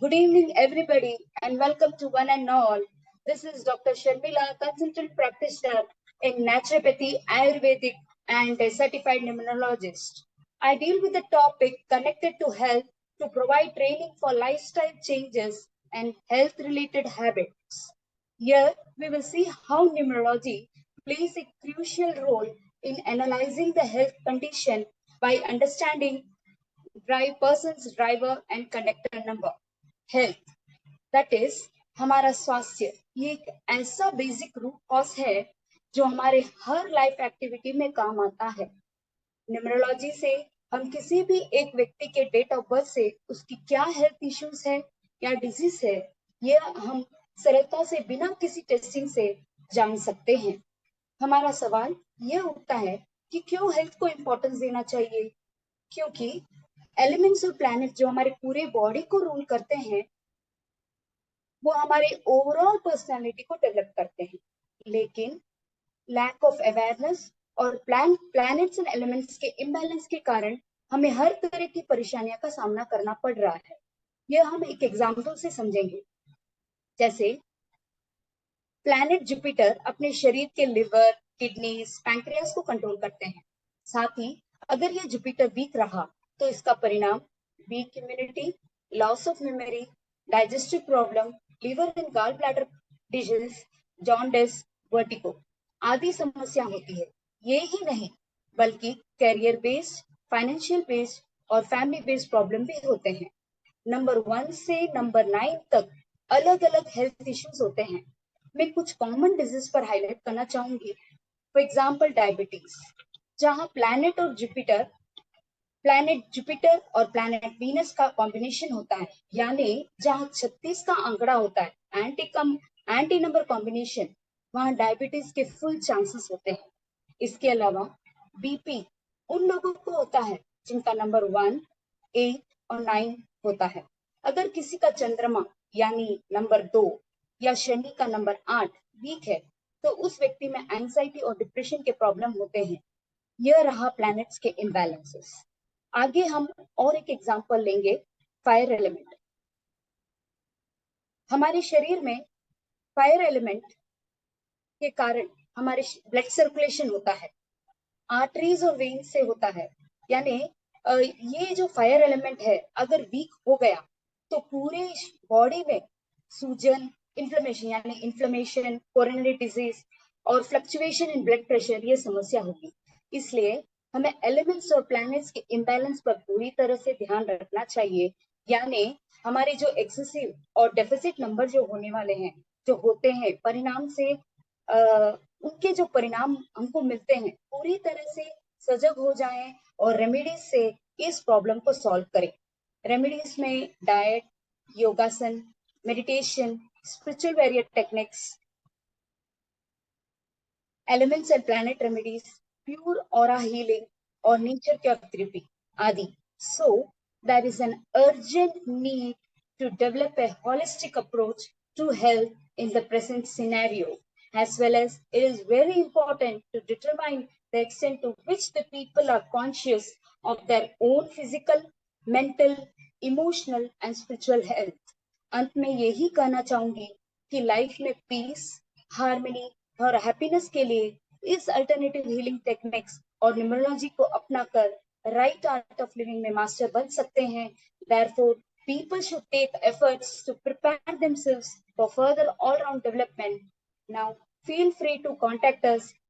Good evening, everybody, and welcome to one and all. This is Dr. Sharmila, consultant practitioner in naturopathy, Ayurvedic, and a certified immunologist. I deal with the topic connected to health to provide training for lifestyle changes and health related habits. Here, we will see how numerology plays a crucial role in analyzing the health condition by understanding person's driver and conductor number. Health, that is हमारा स्वास्थ्य, ये एक ऐसा basic root cause है जो हमारे हर life activity में काम आता है। न्यूमरोलॉजी से हम किसी भी एक व्यक्ति के डेट ऑफ बर्थ से उसकी क्या हेल्थ इश्यूज है या डिजीज है, ये हम सरलता से बिना किसी टेस्टिंग से जान सकते हैं। हमारा सवाल ये उठता है कि क्यों हेल्थ को इम्पोर्टेंस देना चाहिए, क्योंकि एलिमेंट्स और प्लैनेट जो हमारे पूरे बॉडी को रूल करते हैं वो हमारे ओवरऑल पर्सनालिटी को डेवलप करते हैं, लेकिन लैक ऑफ अवेयरनेस और प्लैनेट्स एंड एलिमेंट्स के इम्बैलेंस के कारण हमें हर तरह की परेशानियों का सामना करना पड़ रहा है। यह हम एक एग्जाम्पल से समझेंगे। जैसे प्लैनेट जुपिटर अपने शरीर के लिवर, किडनीज, पैंक्रियास को कंट्रोल करते हैं। साथ ही अगर यह जुपिटर वीक रहा तो इसका परिणाम weak immunity, loss of memory, digestive problem, liver and gall bladder disease, jaundice, vertigo आदि समस्या होती है। ये ही नहीं बल्कि कैरियर बेस्ड, फाइनेंशियल बेस्ड और फैमिली बेस्ड प्रॉब्लम भी होते हैं। नंबर 1 से नंबर 9 तक अलग अलग हेल्थ इश्यूज होते हैं। मैं कुछ कॉमन डिजीज पर हाईलाइट करना चाहूंगी। फॉर एग्जाम्पल डायबिटीज, जहां प्लैनेट जुपिटर और प्लैनेट वीनस का कॉम्बिनेशन होता है, यानी जहां 36 का आंकड़ा होता है, एंटी नंबर कॉम्बिनेशन, वहां डायबिटीज के फुल चांसेस होते हैं। इसके अलावा बीपी उन लोगों को होता है जिनका नंबर 1, 8 और 9 होता है। अगर किसी का चंद्रमा यानी नंबर 2 या शनि का नंबर 8 वीक है तो उस व्यक्ति में एंजाइटी और डिप्रेशन के प्रॉब्लम होते हैं। यह रहा प्लैनेट्स के इम्बैलेंसेस। आगे हम और एक एग्जांपल लेंगे, फायर एलिमेंट। हमारे शरीर में फायर एलिमेंट के कारण हमारे ब्लड सर्कुलेशन होता है, आर्टरीज और वेन्स से होता है। यानी ये जो फायर एलिमेंट है अगर वीक हो गया तो पूरे बॉडी में सूजन, इन्फ्लेमेशन, कोरोनरी डिजीज और फ्लक्चुएशन इन ब्लड प्रेशर, ये समस्या होगी। इसलिए हमें एलिमेंट्स और प्लैनेट्स के इम्बैलेंस पर पूरी तरह से ध्यान रखना चाहिए। यानी हमारे जो एक्सेसिव और डेफिसिट नंबर जो होने वाले हैं, जो होते हैं, परिणाम से उनके जो परिणाम हमको मिलते हैं, पूरी तरह से सजग हो जाएं और रेमेडीज से इस प्रॉब्लम को सॉल्व करें। रेमेडीज में diet, yogasana, meditation, spiritual warrior techniques, elements and planet remedies, pure aura healing और नेचर केयर थेरेपी आदि। So there is an urgent need to develop a holistic approach to health in the present scenario, as well as it is very important to determine the extent to which the people are conscious of their own physical, mental, emotional and spiritual health. अंत में यही कहना चाहूंगी कि life में piece, harmony और happiness के लिए इस अल्टरनेटिव हीलिंग टेक्निक्स और न्यूमरोलॉजी को अपनाकर राइट आर्ट ऑफ लिविंग में मास्टर बन सकते हैं। Therefore, people should take efforts to prepare themselves for further all-round development. Now, feel free to contact us